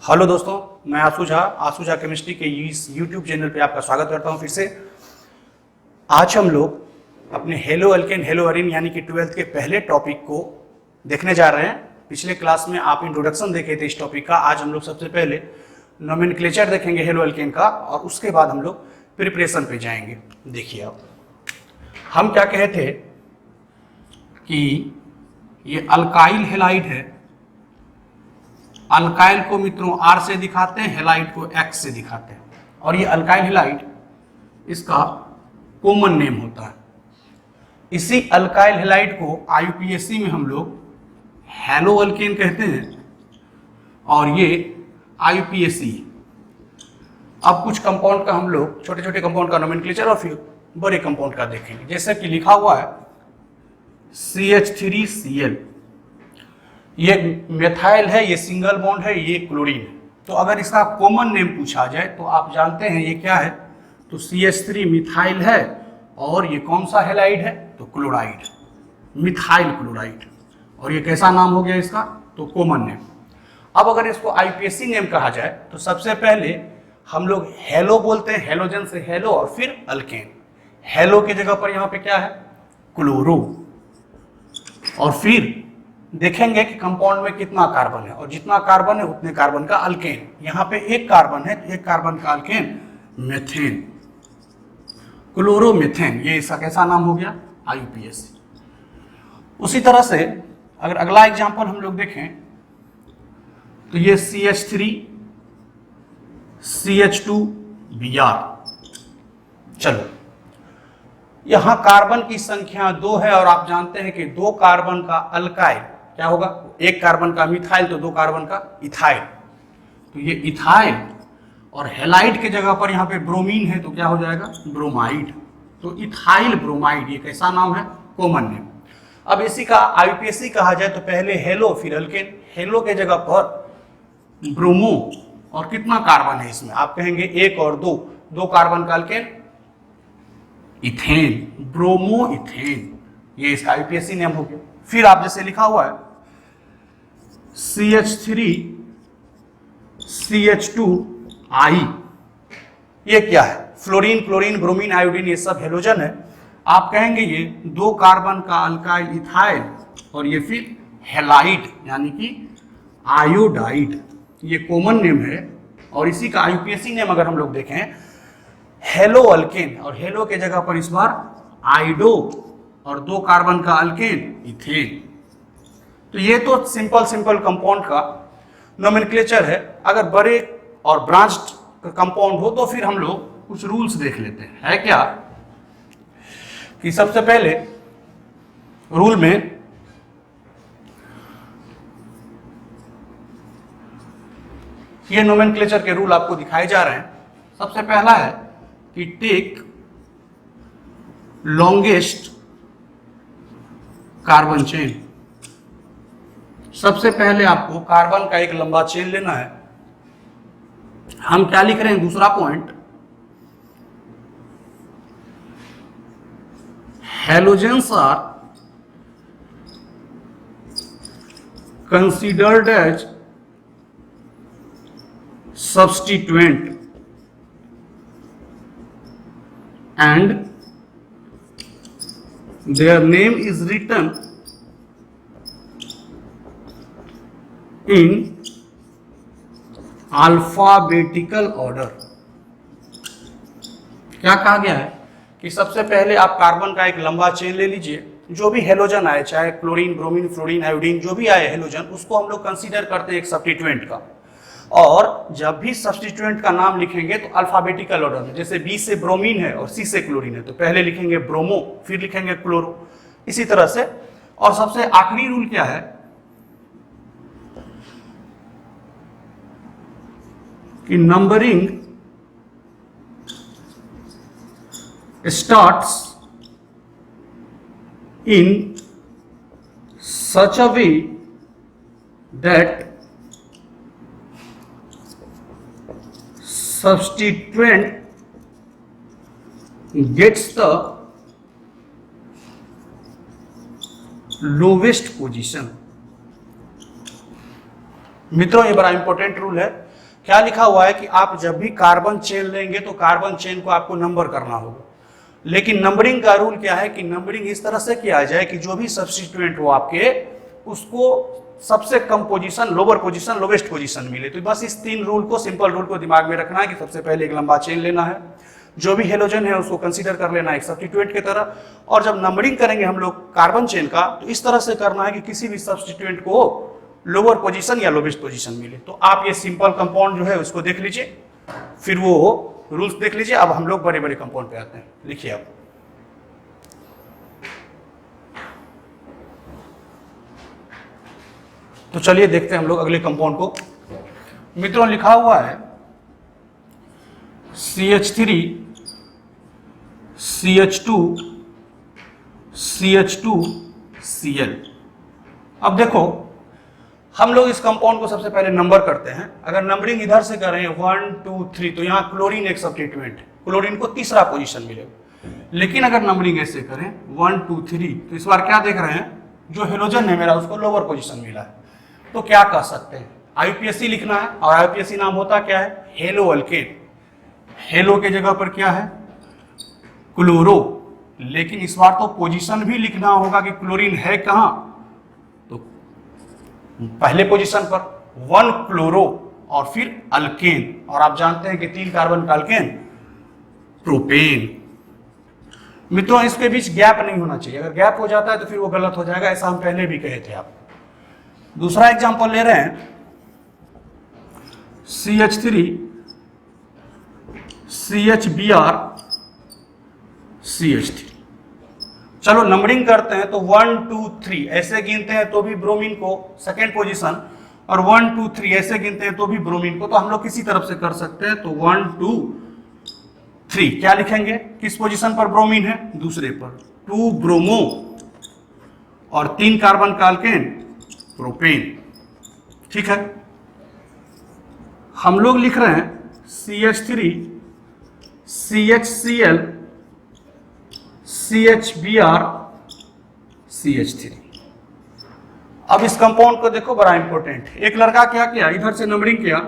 Hello दोस्तों, मैं आशु Jha chemistry के इस यूट्यूब चैनल पे आपका स्वागत करता हूं फिर से। आज हम लोग अपने हेलो अल्केन हेलो अरीन यानी कि 12th के पहले टॉपिक को देखने जा रहे हैं। पिछले क्लास में आप इंट्रोडक्शन देखे थे इस टॉपिक का। आज हम लोग सबसे पहले नोमेनक्लेचर देखेंगे हेलो अल्केन का और उसके बाद हम लोग प्रिपरेशन पे जाएंगे। देखिए, अब हम क्या कहे थे कि ये अल्काइल हेलाइड है। अल्काइल को मित्रों R से दिखाते हैं, हेलाइड को X से दिखाते हैं। और ये अल्काइल हेलाइड इसका कॉमन नेम होता है। इसी अल्काइल हेलाइड को IUPAC में हम लोग हेलो अल्केन कहते हैं और ये IUPAC। अब कुछ कंपाउंड का हम लोग छोटे छोटे कंपाउंड का नोमेनक्लेचर और फिर बड़े कंपाउंड का देखेंगे। जैसे कि लिखा हुआ है CH3Cl, ये मेथाइल है, ये सिंगल बॉन्ड है, ये क्लोरीन है। तो अगर इसका कॉमन नेम पूछा जाए तो आप जानते हैं ये क्या है, तो CH3 मिथाइल है और ये कौन सा हेलाइड है, तो क्लोराइड, मिथाइल क्लोराइड। और ये कैसा नाम हो गया इसका, तो कॉमन नेम। अब अगर इसको IUPAC नेम कहा जाए तो सबसे पहले हम लोग हेलो बोलते हैं, हेलोजन से हेलो और फिर अल्केन। हेलो की जगह पर यहाँ पे क्या है, क्लोरो। और फिर देखेंगे कि कंपाउंड में कितना कार्बन है और जितना कार्बन है उतने कार्बन का अल्केन। यहाँ पे एक कार्बन है तो एक कार्बन का अल्केन मेथेन, क्लोरोमेथेन। ये इसका कैसा नाम हो गया, IUPAC। उसी तरह से अगर अगला एग्जांपल हम लोग देखें तो ये CH3 CH2Br। चलो, यहां कार्बन की संख्या 2 है और आप जानते हैं कि 2 कार्बन का अल्काइल क्या होगा, एक कार्बन का मिथाइल तो 2 कार्बन का इथाइल। तो ये इथाइल और हेलाइड के जगह पर यहाँ पे ब्रोमीन है तो क्या हो जाएगा, ब्रोमाइड। तो इथाइल ब्रोमाइड, ये कैसा नाम है, कॉमन नेम। अब इसी का IUPAC कहा जाए तो पहले हेलो फिर अल्केन। हेलो के जगह पर ब्रोमो और कितना कार्बन है इसमें, आप कहेंगे 1 और 2 कार्बन का अल्केन इथेन, ब्रोमो इथेन। ये इसका IUPAC नेम हो गया। फिर आप जैसे लिखा हुआ है CH3 CH2I, ये क्या है, फ्लोरीन क्लोरीन ब्रोमीन आयोडीन, ये सब हेलोजन है। आप कहेंगे ये 2 कार्बन का अल्काइल इथाइल और ये फिर हेलाइड यानी कि आयोडाइड, ये कॉमन नेम है। और इसी का IUPAC नेम अगर हम लोग देखें हेलो अल्केन, और हेलो के जगह पर इस बार आइडो और 2 कार्बन का अल्केन इथेन। तो ये तो सिंपल कंपाउंड का नोमेनक्लेचर है। अगर बड़े और ब्रांच्ड कंपाउंड हो तो फिर हम लोग कुछ रूल्स देख लेते हैं। है क्या कि सबसे पहले रूल में ये नोमेनक्लेचर के रूल आपको दिखाए जा रहे हैं। सबसे पहला है कि टेक लॉन्गेस्ट कार्बन चेन। सबसे पहले आपको कार्बन का एक लंबा चेन लेना है। हम क्या लिख रहे हैं, दूसरा point, halogens are considered as substituent and their name is written in alphabetical order। क्या कहा गया है कि सबसे पहले आप कार्बन का एक लंबा चेन ले लीजिए। जो भी हेलोजन आए, चाहे क्लोरीन ब्रोमीन फ्लोरीन आयोडीन जो भी आए हेलोजन, उसको हम लोग कंसीडर करते हैं एक सब्स्टिट्यूएंट का। और जब भी सब्स्टिट्यूएंट का नाम लिखेंगे तो अल्फाबेटिकल ऑर्डर में, जैसे B से ब्रोमीन है और C से क्लोरीन है तो पहले लिखेंगे ब्रोमो फिर लिखेंगे क्लोरो, इसी तरह से। और सबसे आखिरी रूल क्या है कि numbering starts in such a way that substituent gets the lowest position। मित्रों, ये बड़ा इंपॉर्टेंट रूल है। क्या लिखा हुआ है कि आप जब भी कार्बन चेन लेंगे तो कार्बन चेन को आपको नंबर करना होगा। लेकिन नंबरिंग का रूल क्या है कि नंबरिंग इस तरह से किया जाए कि जो भी सब्स्टिट्यूएंट हो आपके, उसको सबसे कम position, lower position, lowest position मिले। तो बस इस 3 रूल को, सिंपल रूल को दिमाग में रखना है कि सबसे पहले एक लंबा चेन लेना है, जो भी हेलोजन है उसको कंसीडर कर लेना है एक सब्स्टिट्यूएंट की तरह, और जब नंबरिंग करेंगे हम लोग कार्बन चेन का तो इस तरह से करना है कि किसी भी सब्स्टिट्यूएंट को लोअर पोजीशन या लोवेस्ट पोजीशन मिले। तो आप ये सिंपल कंपाउंड जो है उसको देख लीजिए, फिर वो रूल्स देख लीजिए। अब हम लोग बड़े बड़े कंपाउंड पे आते हैं। लिखिए आप, तो चलिए देखते हैं हम लोग अगले कंपाउंड को। मित्रों लिखा हुआ है CH3 CH2 CH2 Cl। अब देखो हम लोग इस कंपाउंड को सबसे पहले नंबर करते हैं। अगर नंबरिंग इधर से करें 1 2 3 तो यहाँ क्लोरीन एक सब्स्टिट्यूएंट है, क्लोरीन को तीसरा पोजीशन मिलेगा। लेकिन अगर नंबरिंग ऐसे करें 1 2 3 तो इस बार क्या देख रहे हैं, जो हेलोजन है मेरा उसको लोअर पोजीशन मिला है। तो क्या कह सकते हैं, आईयूपीएसी लिखना है, और आईयूपीएसी नाम होता क्या है, हेलो अल्केन। हेलो के जगह पर क्या है, क्लोरो। लेकिन इस बार तो पोजीशन भी लिखना होगा कि क्लोरीन है कहां, तो पहले पोजीशन पर 1 क्लोरो और फिर अल्केन। और आप जानते हैं कि 3 कार्बन का अल्केन प्रोपेन। मित्रों इसके बीच गैप नहीं होना चाहिए, अगर गैप हो जाता है तो फिर वो गलत हो जाएगा, ऐसा हम पहले भी कहे थे आप। दूसरा एग्जांपल ले रहे हैं CH3 CHBr CH3। चलो नंबरिंग करते हैं तो 1 2 3 ऐसे गिनते हैं तो भी ब्रोमीन को सेकेंड पोजीशन, और 1 2 3 ऐसे गिनते हैं तो भी ब्रोमीन को। तो हम लोग किसी तरफ से कर सकते हैं, तो 1 2 3 क्या लिखेंगे, किस पोजीशन पर ब्रोमीन है, दूसरे पर, 2 ब्रोमो, और 3 कार्बन का अल्केन प्रोपेन। ठीक है, हम लोग लिख रहे हैं CH3 CHCl CHBr CH3। अब इस कंपाउंड को देखो, बड़ा इंपॉर्टेंट। एक लड़का क्या किया, इधर से नंबरिंग किया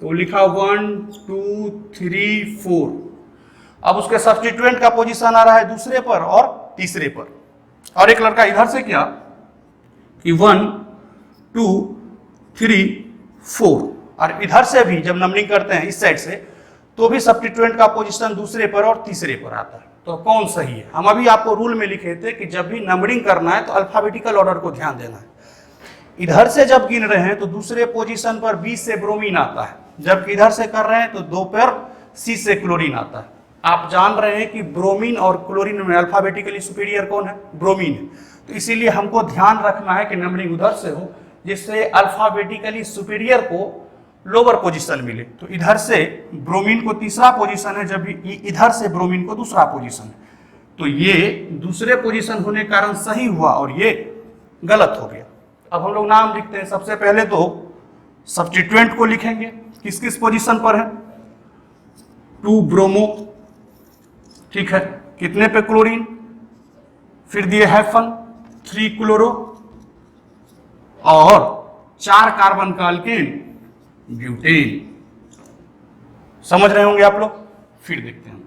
तो लिखा 1 2 3 4। अब उसके सब्स्टिट्यूएंट का पोजीशन आ रहा है दूसरे पर और तीसरे पर। और एक लड़का इधर से किया कि 1 2 3 4, और इधर से भी जब नंबरिंग करते हैं इस साइड से तो भी सब्स्टिट्यूएंट का पोजीशन दूसरे पर और तीसरे पर आता है। तो कौन सही है, हम अभी आपको रूल में लिखे थे कि जब भी नंबरिंग करना है तो अल्फाबेटिकल ऑर्डर को ध्यान देना है। इधर से जब गिन रहे हैं तो दूसरे पोजीशन पर B से ब्रोमीन आता है, जबकि इधर से कर रहे हैं तो 2 पर C से क्लोरीन आता है। आप जान रहे हैं कि ब्रोमीन और क्लोरीन में अल्फाबेटिकली सुपीरियर कौन है, ब्रोमीन है। तो इसीलिए हमको ध्यान रखना है कि नंबरिंग उधर से हो जिससे अल्फाबेटिकली सुपीरियर को लोअर पोजीशन मिले। तो इधर से ब्रोमीन को तीसरा पोजीशन है, जब इधर से ब्रोमीन को दूसरा पोजीशन है। तो ये दूसरे पोजीशन होने के कारण सही हुआ और ये गलत हो गया। अब हम लोग नाम लिखते हैं। सबसे पहले तो सब्स्टिट्यूएंट को लिखेंगे, किस किस पोजीशन पर है, 2 ब्रोमो, ठीक है, कितने पे क्लोरीन, फिर दिए हाइफन 3 क्लोरो, और 4 कार्बन का अल्केन ब्यूटेन। समझ रहे होंगे आप लोग। फिर देखते हैं,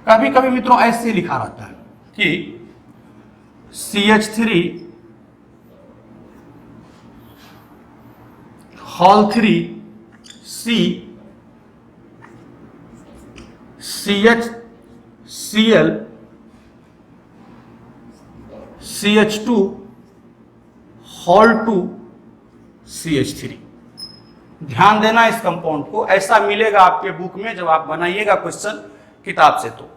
कभी कभी मित्रों ऐसे लिखा रहता है कि CH3 whole 3 C CHCl CH2 whole 2 CH3। ध्यान देना इस कंपाउंड को, ऐसा मिलेगा आपके बुक में जब आप बनाइएगा क्वेश्चन किताब से। तो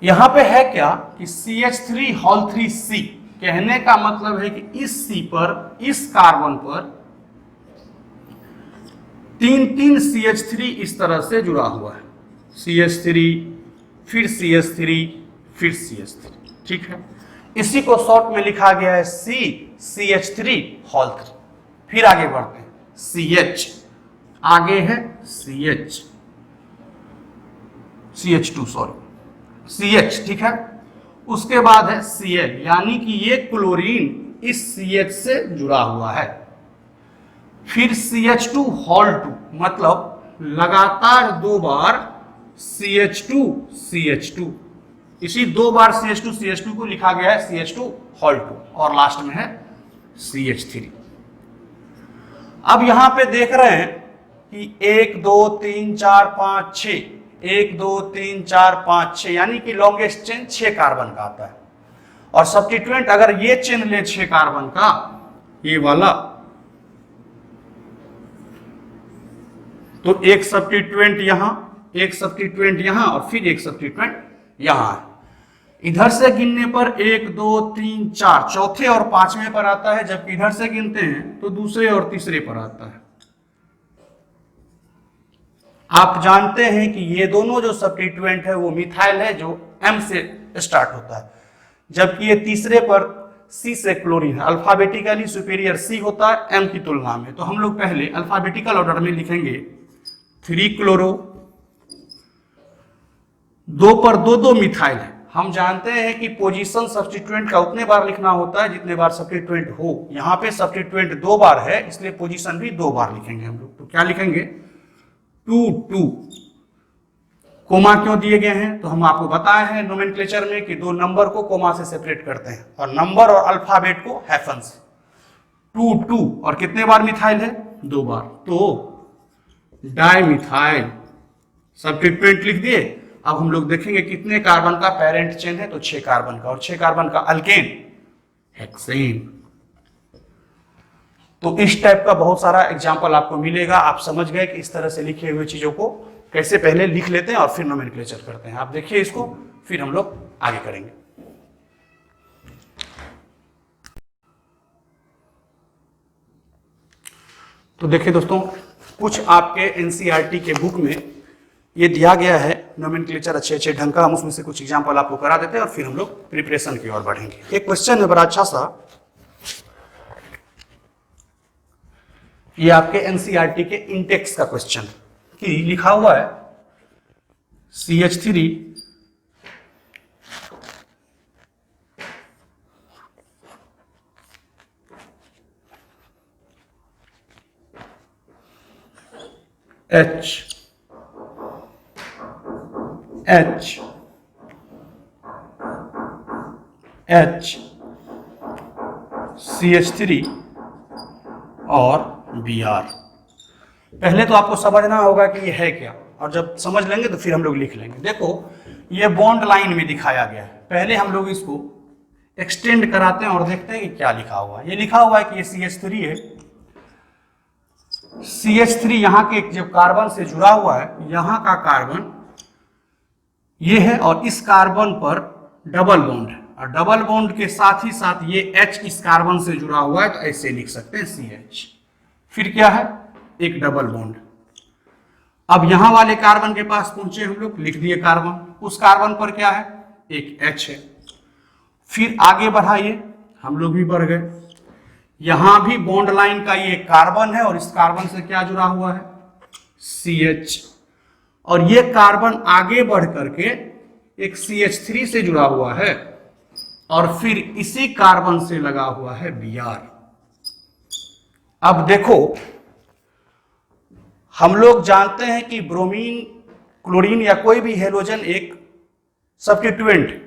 यहां पे है क्या कि CH3 होल 3 C, कहने का मतलब है कि इस C पर, इस कार्बन पर 3 CH3 इस तरह से जुड़ा हुआ है, CH3 फिर CH3 फिर CH3, ठीक है। इसी को शॉर्ट में लिखा गया है CH3 होल 3। फिर आगे बढ़ते हैं, CH आगे है CH2 सॉरी CH, ठीक है। उसके बाद है Cl, यानी कि ये क्लोरीन इस CH से जुड़ा हुआ है। फिर CH2 हॉल 2, मतलब लगातार 2 बार CH2 CH2, इसी 2 बार CH2 CH2 को लिखा गया है CH2 हॉल 2, और लास्ट में है CH3। अब यहां पे देख रहे हैं कि 1 2 3 4 5 6, 1 2 3 4 5 6, यानी कि लॉन्गेस्ट चेन 6 कार्बन का आता है। और सब्स्टिट्यूएंट अगर ये चेन ले 6 कार्बन का, ये वाला, तो एक सब्स्टिट्यूएंट यहां, एक सब्स्टिट्यूएंट यहां, और फिर एक सब्स्टिट्यूएंट यहां है। इधर से गिनने पर 1 2 3 4 चौथे और पांचवें पर आता है, जबकि इधर से गिनते हैं तो दूसरे और तीसरे पर आता है। आप जानते हैं कि ये दोनों जो सब्स्टिट्यूएंट है वो मिथाइल है, जो M से स्टार्ट होता है, जबकि ये तीसरे पर C से क्लोरीन है। अल्फाबेटिकली सुपीरियर C होता है M की तुलना में। तो हम लोग पहले अल्फाबेटिकल ऑर्डर में लिखेंगे 3 क्लोरो, 2 पर 2 2 मिथाइल है। हम जानते हैं कि पोजीशन सब्स्टिट्यूएंट का उतने बार लिखना होता है जितने बार सब्स्टिट्यूएंट हो। यहाँ पे सब्स्टिट्यूएंट 2 बार है, इसलिए पोजीशन भी 2 बार लिखेंगे हम लोग। तो क्या लिखेंगे? 2 2। कोमा क्यों दिए गए हैं? तो हम आपको बताए हैं नोमेनक्लेचर में कि 2 नंबर को कोमा से सेपरेट करते हैं, और नंबर और अल्फाबेट को हाइफन से। 2 2, और कितने बार मिथाइल है? 2 बार। तो डाइमिथाइल सब्स्टिट्यूएंट लिख दिए। अब हम लोग देखेंगे कितने कार्बन का पेरेंट चेन है, तो 6 कार्बन का, और 6 कार्बन का अल्केन हेक्सेन। तो इस टाइप का बहुत सारा एग्जांपल आपको मिलेगा। आप समझ गए कि इस तरह से लिखे हुए चीजों को कैसे पहले लिख लेते हैं और फिर नोमेनक्लेचर करते हैं। आप देखिए इसको, फिर हम लोग आगे करेंगे। तो देखिए दोस्तों, कुछ आपके एनसीईआरटी के बुक में ये दिया गया है नोमेनक्लेचर अच्छे अच्छे ढंग का। हम उसमें से कुछ एग्जांपल आपको करा देते हैं और फिर हम लोग प्रिपरेशन की ओर बढ़ेंगे। एक क्वेश्चन है बड़ा अच्छा सा, ये आपके एनसीईआरटी के इंटेक्स का क्वेश्चन कि लिखा हुआ है CH3 H CH3 और Br। पहले तो आपको समझना होगा कि ये है क्या, और जब समझ लेंगे तो फिर हम लोग लिख लेंगे। देखो, ये बॉन्ड लाइन में दिखाया गया है। पहले हम लोग इसको एक्सटेंड कराते हैं और देखते हैं कि क्या लिखा हुआ है। ये लिखा हुआ है कि ये CH3 है। CH3 यहाँ के जो कार्बन से जुड़ा हुआ है, यहाँ का कार्बन ये है, और इस कार्बन पर डबल बॉन्ड है, और डबल बॉन्ड के साथ ही साथ ये H इस कार्बन से जुड़ा हुआ है, तो ऐसे लिख सकते हैं CH। फिर क्या है? एक डबल बॉन्ड। अब यहां वाले कार्बन के पास पहुंचे हम लोग, लिख दिए कार्बन। उस कार्बन पर क्या है? एक H है। फिर आगे बढ़ाइए, हम लोग भी बढ़ गए। यहां भी बॉन्ड लाइन का ये कार्बन है, और इस कार्बन से क्या जुड़ा हुआ है? CH। और ये कार्बन आगे बढ़ करके एक CH3 से जुड़ा हुआ है, और फिर इसी कार्बन से लगा हुआ है Br। अब देखो, हम लोग जानते हैं कि ब्रोमीन, क्लोरीन या कोई भी हेलोजन एक सब्स्टिट्यूएंट,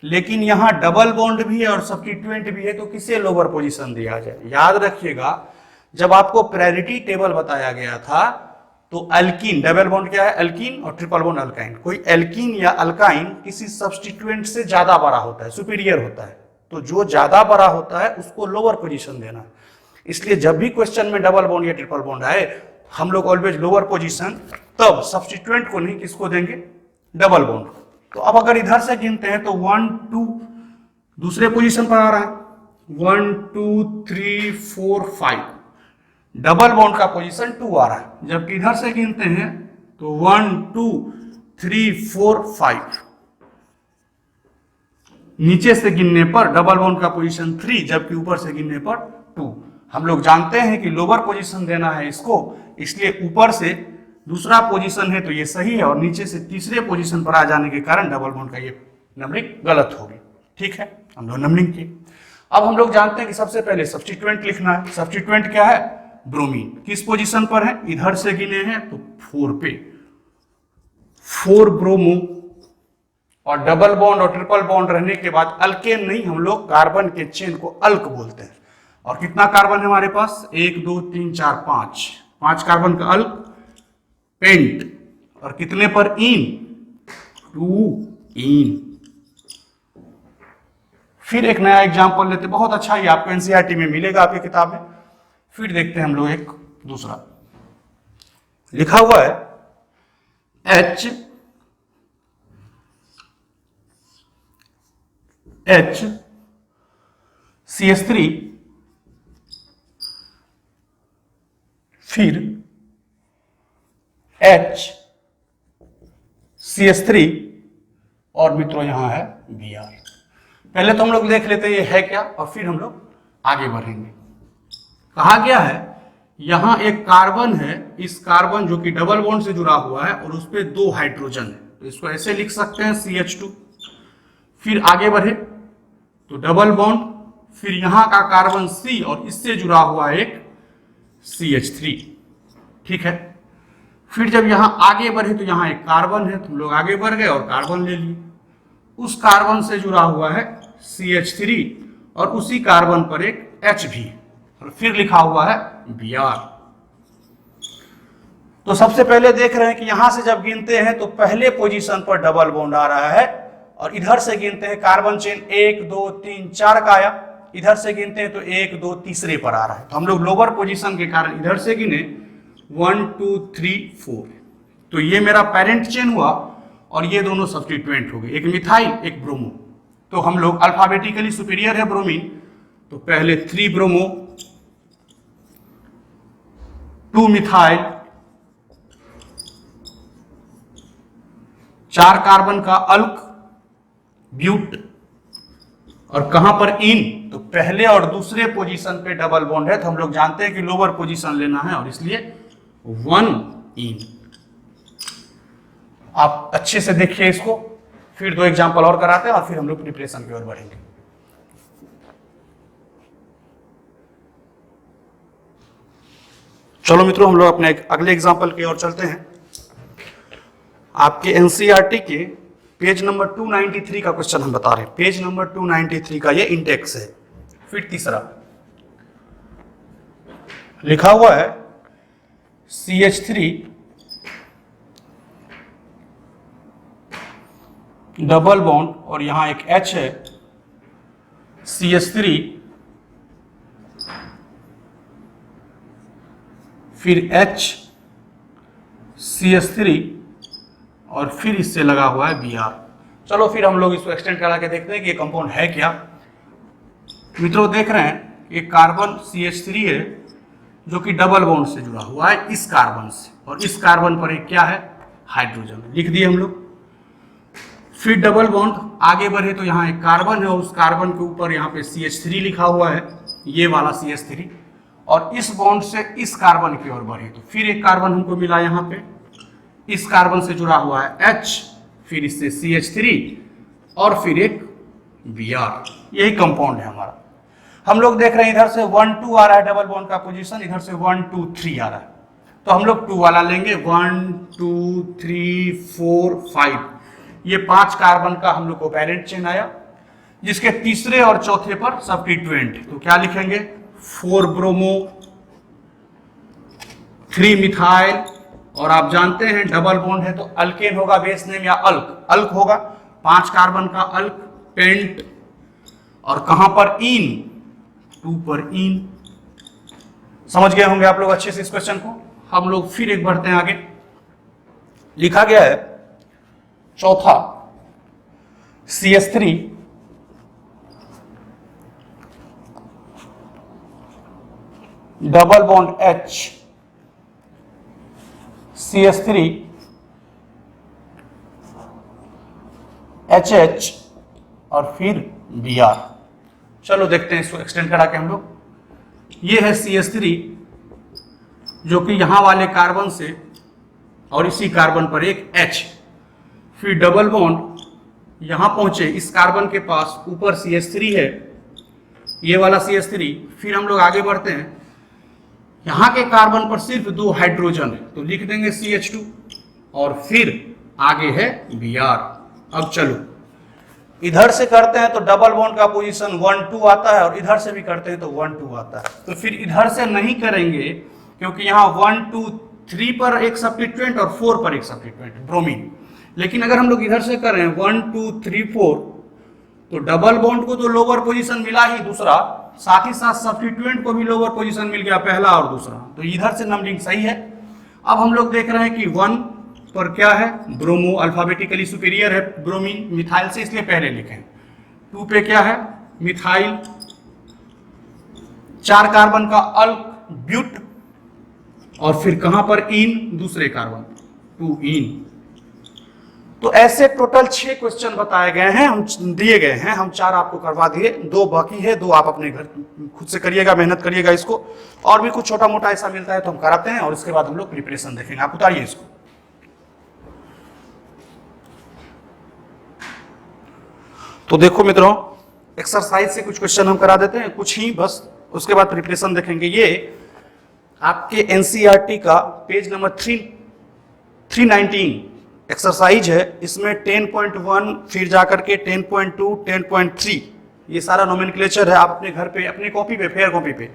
लेकिन यहां डबल बॉन्ड भी है और सब्स्टिट्यूएंट भी है, तो किसे लोअर पोजीशन दिया जाए? याद रखिएगा, जब आपको प्रायोरिटी टेबल बताया गया था तो अल्कीन, डबल बॉन्ड क्या है? अल्कीन, और ट्रिपल बॉन्ड अल्काइन। कोई एल्कीन या अल्काइन किसी सब्स्टिट्यूएंट से ज्यादा बड़ा होता है, सुपीरियर होता है, तो जो ज्यादा बड़ा होता है उसको लोअर पोजीशन देना है। इसलिए जब भी क्वेश्चन में डबल बॉन्ड या ट्रिपल बॉन्ड आए, हम लोग ऑलवेज लोअर पोजीशन, तब सब्स्टिट्यूएंट को नहीं, किसको देंगे? Double bond. तो अब अगर इधर से गिनते हैं तो 1 2 दूसरे पोजीशन पर आ रहा है, 1 2 3 4 5, डबल बॉन्ड का पोजीशन 2 आ रहा है। जबकि इधर से गिनते हैं तो 1 2 3 4 5, नीचे से गिनने पर डबल बॉन्ड का पोजीशन 3, जबकि ऊपर से गिनने पर 2। हम लोग जानते हैं कि लोअर पोजीशन देना है इसको, इसलिए ऊपर से दूसरा पोजीशन है तो ये सही है, और नीचे से तीसरे पोजीशन पर आ जाने के कारण डबल बॉन्ड का ये नंबरिंग गलत होगी। ठीक है, हम लोग नंबरिंग की। अब हम लोग जानते हैं कि सबसे पहले सब्स्टिट्यूएंट लिखना है। सब्स्टिट्यूएंट क्या है? ब्रोमीन। किस पोजीशन पर है? इधर से गिने हैं तो 4 पे, 4 ब्रोमो, और डबल बॉन्ड और ट्रिपल बॉन्ड रहने के बाद अल्केन नहीं, हम लोग कार्बन के चेन को अल्क बोलते हैं। और कितना कार्बन है हमारे पास? 1 2 3 4 5 कार्बन का अल्क पेंट। और कितने पर? इन, 2 इन। फिर एक नया एग्जांपल लेते, बहुत अच्छा, ये आपको एनसीईआरटी में मिलेगा आपकी किताब में। फिर देखते हैं हम लोग एक दूसरा, लिखा हुआ है HCH3, फिर HCH3, और मित्रों यहां है Br। पहले तो हम लोग देख लेते हैं ये है क्या, और फिर हम लोग आगे बढ़ेंगे। कहा गया है यहां एक कार्बन है, इस कार्बन जो कि डबल बॉन्ड से जुड़ा हुआ है और उस पर 2 हाइड्रोजन है, तो इसको ऐसे लिख सकते हैं CH2। फिर आगे बढ़े तो डबल बॉन्ड, फिर यहां का कार्बन C और इससे जुड़ा हुआ एक CH3, ठीक है। फिर जब यहां आगे बढ़े तो यहां एक कार्बन है, तो हम लोग आगे बढ़ गए और कार्बन ले लिए। उस कार्बन से जुड़ा हुआ है CH3 और उसी कार्बन पर एक H भी, और फिर लिखा हुआ है Br। तो सबसे पहले देख रहे हैं कि यहां से जब गिनते हैं तो पहले पोजीशन पर डबल बॉन्ड आ रहा है, और इधर से गिनते हैं कार्बन चेन 1 2 3 4 का आया, इधर से गिनते हैं तो 1 2 तीसरे पर आ रहा है। तो हम लोग लोअर पोजीशन के कारण इधर से गिने 1 2 3 4, तो ये मेरा पेरेंट चेन हुआ और ये दोनों सब्स्टिट्यूएंट हो गए, एक मिथाइल एक ब्रोमो। तो हम लोग अल्फाबेटिकली सुपीरियर है ब्रोमीन, तो पहले 3 ब्रोमो, 2 मिथाइल, 4 कार्बन का अल्क ब्यूट, और कहां पर? इन। तो पहले और दूसरे पोजीशन पे डबल बॉन्ड है, तो हम लोग जानते हैं कि लोअर पोजीशन लेना है, और इसलिए 1 इन। आप अच्छे से देखिए इसको, फिर 2 एग्जांपल और कराते हैं और फिर हम लोग प्रिपरेशन की ओर बढ़ेंगे। चलो मित्रों, हम लोग अपने अगले एग्जांपल की ओर चलते हैं। आपके एनसीईआरटी के पेज नंबर 293 का क्वेश्चन हम बता रहे हैं, पेज नंबर 293 का ये इंडेक्स है। फिर तीसरा लिखा हुआ है CH3 डबल बॉन्ड, और यहां एक H है, CH3, फिर H, CH3, और फिर इससे लगा हुआ है Br। चलो फिर हम लोग इसको एक्सटेंड करा के देखते हैं कि ये कंपाउंड है क्या। मित्रों देख रहे हैं एक कार्बन CH3 है जो कि डबल बॉन्ड से जुड़ा हुआ है इस कार्बन से, और इस कार्बन पर एक क्या है? हाइड्रोजन, लिख दिए हम लोग। फिर डबल बॉन्ड आगे बढ़े तो यहाँ एक कार्बन है, उस कार्बन के ऊपर यहाँ पे CH3 लिखा हुआ है, ये वाला CH3, और इस बॉन्ड से इस कार्बन की ओर बढ़े तो फिर एक कार्बन हमको मिला यहाँ पे, इस कार्बन से जुड़ा हुआ है H, फिर इससे CH3, और फिर एक Br। यही कंपाउंड है हमारा। हम लोग देख रहे हैं इधर से 1 2 आ रहा है डबल बॉन्ड का पोजीशन, इधर से 1 2 3 आ रहा है, तो हम लोग 2 वाला लेंगे। 1 2 3 4 5, ये 5 कार्बन का हम लोग को पेरेंट चेन आया, जिसके तीसरे और चौथे पर सब्स्टिट्यूएंट, तो क्या लिखेंगे? 4 ब्रोमो, 3 मिथाइल, और आप जानते हैं डबल बॉन्ड है तो अल्केन होगा बेस नेम, या अल्क, अल्क होगा, 5 कार्बन का अल्क पेंट, और कहां पर? इन, 2 पर इन। समझ गए होंगे आप लोग अच्छे से इस क्वेश्चन को। हम लोग फिर एक बढ़ते हैं आगे। लिखा गया है चौथा CH3 double bond H, CH3 HH, और फिर Br। चलो देखते हैं इसको एक्सटेंड करा के हम लोग। ये है CH3 जो कि यहां वाले कार्बन से और इसी कार्बन पर एक H, फिर डबल बॉन्ड यहां पहुंचे इस कार्बन के पास, ऊपर CH3 है, ये वाला CH3, फिर हम लोग आगे बढ़ते हैं, यहाँ के कार्बन पर सिर्फ 2 हाइड्रोजन है, तो लिख देंगे CH2 और फिर आगे है Br। अब चलो इधर से करते हैं तो डबल बॉन्ड का पोजीशन 1 2 आता है और इधर से भी करते हैं तो 1 2 आता है। तो फिर इधर से नहीं करेंगे क्योंकि यहाँ 1 2 3 पर एक सब्स्टिट्यूएंट और 4 पर एक सब्स्टिट्यूएंट ब्रोमीन। लेकिन अगर हम लोग इधर से करें 1 2 3 4 तो डबल बॉन्ड को तो लोअर पोजीशन मिला ही दूसरा, साथ ही साथ सब्स्टिट्यूएंट को भी लोअर पोजीशन मिल गया पहला और दूसरा, तो इधर से नंबरिंग सही है। अब हम लोग देख रहे हैं कि 1 पर क्या है, ब्रोमो, अल्फाबेटिकली सुपीरियर है ब्रोमीन मिथाइल से, इसलिए पहले लिखें। 2 पे क्या है, मिथाइल, 4 कार्बन का अल्क ब्यूट, और फिर कहां पर इन, दूसरे कार्बन 2 इन। तो ऐसे टोटल 6 क्वेश्चन बताए गए हैं, हम दिए गए हैं, हम 4 आपको करवा दिए, 2 बाकी है, 2 आप अपने घर खुद से करिएगा, मेहनत करिएगा इसको, और भी कुछ छोटा मोटा ऐसा मिलता है तो हम कराते हैं और इसके बाद हम लोग प्रिपरेशन देखेंगे। आप उतारिए इसको। तो देखो मित्रों, एक्सरसाइज से कुछ क्वेश्चन हम करा देते हैं, कुछ ही बस, उसके बाद प्रिपरेशन देखेंगे। ये आपके एनसीईआरटी का पेज नंबर 319 एक्सरसाइज है। इसमें 10.1 फिर जाकर के 10.2 10.3 ये सारा नोमेनक्लेचर है। आप अपने घर पे, अपनी कॉपी पे, फेयर कॉपी पे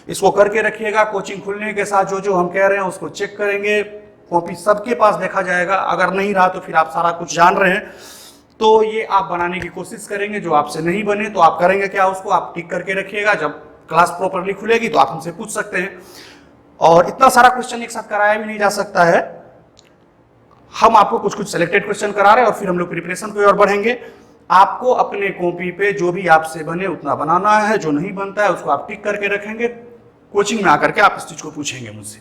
इसको करके रखिएगा। कोचिंग खुलने के साथ जो जो हम कह रहे हैं उसको चेक करेंगे, कॉपी सबके पास देखा जाएगा। अगर नहीं रहा तो फिर आप सारा कुछ जान रहे हैं, तो ये आप बनाने की कोशिश करेंगे। जो आपसे नहीं बने तो आप करेंगे क्या, उसको आप टिक करके रखिएगा। जब क्लास प्रॉपरली खुलेगी तो आप हमसे पूछ सकते हैं। और इतना सारा क्वेश्चन एक साथ कराया भी नहीं जा सकता है, हम आपको कुछ कुछ सिलेक्टेड क्वेश्चन करा रहे हैं और फिर हम लोग प्रिपरेशन की ओर बढ़ेंगे। आपको अपने कॉपी पे जो भी आपसे बने उतना बनाना है, जो नहीं बनता है उसको आप टिक करके रखेंगे। कोचिंग में आकर के आप इस चीज को पूछेंगे मुझसे।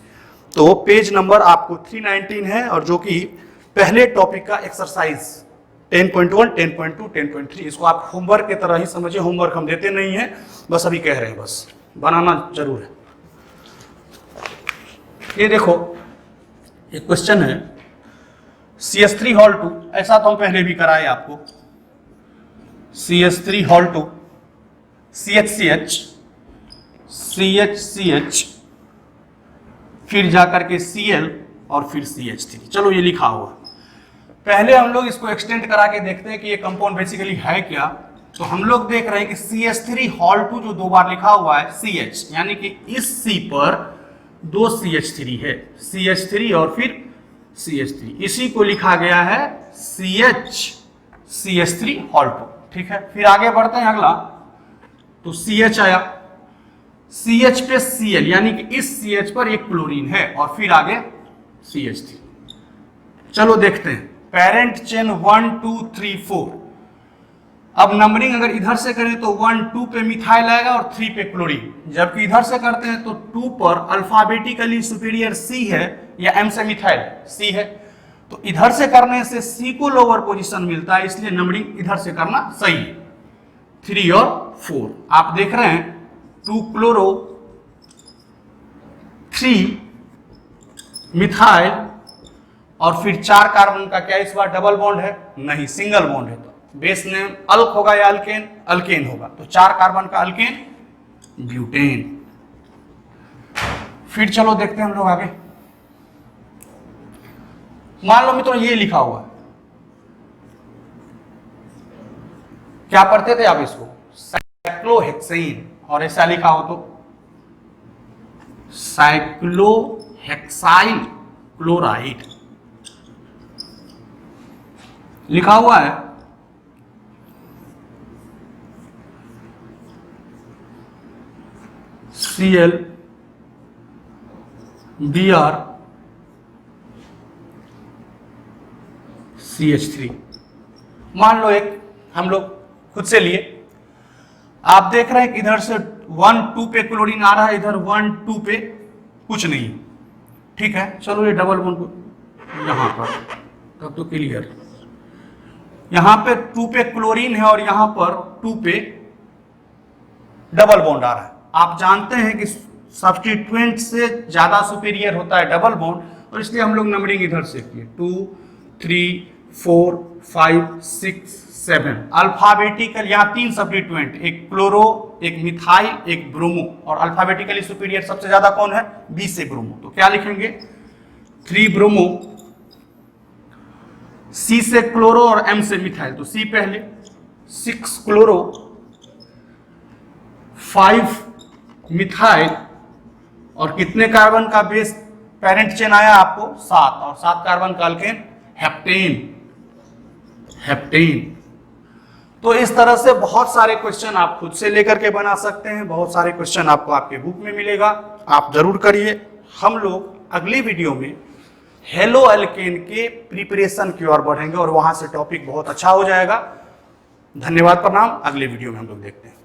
तो पेज नंबर आपको 319 है, और जो कि पहले टॉपिक का एक्सरसाइज 10.1 10.2 10.3, इसको आप होमवर्क की तरह ही समझिए। होमवर्क हम देते नहीं है, बस अभी कह रहे हैं, बस बनाना जरूर है। ये देखो, एक क्वेश्चन है CH3 हॉल 2, ऐसा तो हम पहले भी कराए आपको। CH3 हॉल 2 CHCH CHCH फिर जाकर के Cl और फिर CH3। चलो ये लिखा हुआ, पहले हम लोग इसको एक्सटेंड करा के देखते हैं कि ये कंपाउंड बेसिकली है क्या। तो हम लोग देख रहे हैं कि CH3 हॉल 2 जो 2 बार लिखा हुआ है CH, यानी कि इस C पर 2 CH3 है, CH3 और फिर CH3, इसी को लिखा गया है CH3 हॉल 2। ठीक है, फिर आगे बढ़ते हैं अगला। तो CH आया, CH पे Cl, यानी कि इस CH पर एक क्लोरीन है, और फिर आगे CH3। चलो देखते हैं, पेरेंट चेन 1 2 3 4। अब नंबरिंग अगर इधर से करें तो 1 2 पे मिथाइल आएगा और 3 पे क्लोरीन, जबकि इधर से करते हैं तो 2 पर अल्फाबेटिकली सुपीरियर C है, या M से मिथाइल C है। तो इधर से करने से C को लोअर पोजीशन मिलता है, इसलिए नंबरिंग इधर से करना सही है। 3 और 4 आप देख रहे हैं, 2 क्लोरो 3 मिथाइल, और फिर 4 कार्बन का क्या इस बार डबल बॉन्ड है, नहीं सिंगल बॉन्ड है। तो बेस नेम अल्क होगा या अल्केन, अल्केन होगा, तो 4 कार्बन का अल्केन ब्यूटेन। फिर चलो देखते हैं हम लोग आगे। मान लो मित्रों ये लिखा हुआ है, क्या पढ़ते थे आप इसको, साइक्लोहेक्सेन, और ऐसा लिखा हो तो साइक्लोहेक्साइल क्लोराइड लिखा हुआ है। Cl Br CH3। मान लो एक हम लोग खुद से लिए, आप देख रहे हैं कि इधर से 1 2 पे क्लोरीन आ रहा है, इधर 1 2 पे कुछ नहीं। ठीक है, चलो ये डबल बॉन्ड को यहां पर, तब तो क्लियर। यहां पे 2 पे क्लोरीन है और यहां पर 2 पे डबल बॉन्ड आ रहा है। आप जानते हैं कि सब्स्टिट्यूएंट से ज्यादा सुपीरियर होता है डबल बॉन्ड, और इसलिए हम लोग नंबरिंग इधर से किए 2 3 4 5 6 7 अल्फाबेटिकल। यहाँ 3 सब्स्टिट्यूएंट, एक क्लोरो एक मिथाइल, एक ब्रोमो, और अल्फाबेटिकली सुपीरियर सबसे ज्यादा कौन है? बी से ब्रोमो। तो क्या लिखेंगे? 3 ब्रोमो, सी से क्लोरो और एम से मिथाइल, तो सी पहले, 6 क्लोरो, 5 मिथाइल, और कितने कार्बन का बेस पेरेंट चेन आया आपको? 7, और 7 कार्बन का अल्केन, हेप्टेन। हेप्टेन। तो इस तरह से बहुत सारे क्वेश्चन आप खुद से लेकर के बना सकते हैं, बहुत सारे क्वेश्चन आपको आपके बुक में मिलेगा, आप जरूर करिए। हम लोग अगली वीडियो में हेलो अल्केन के प्रिपरेशन की ओर बढ़ेंगे और वहां से टॉपिक बहुत अच्छा हो जाएगा। धन्यवाद, प्रणाम। अगले वीडियो में हम लोग देखते हैं।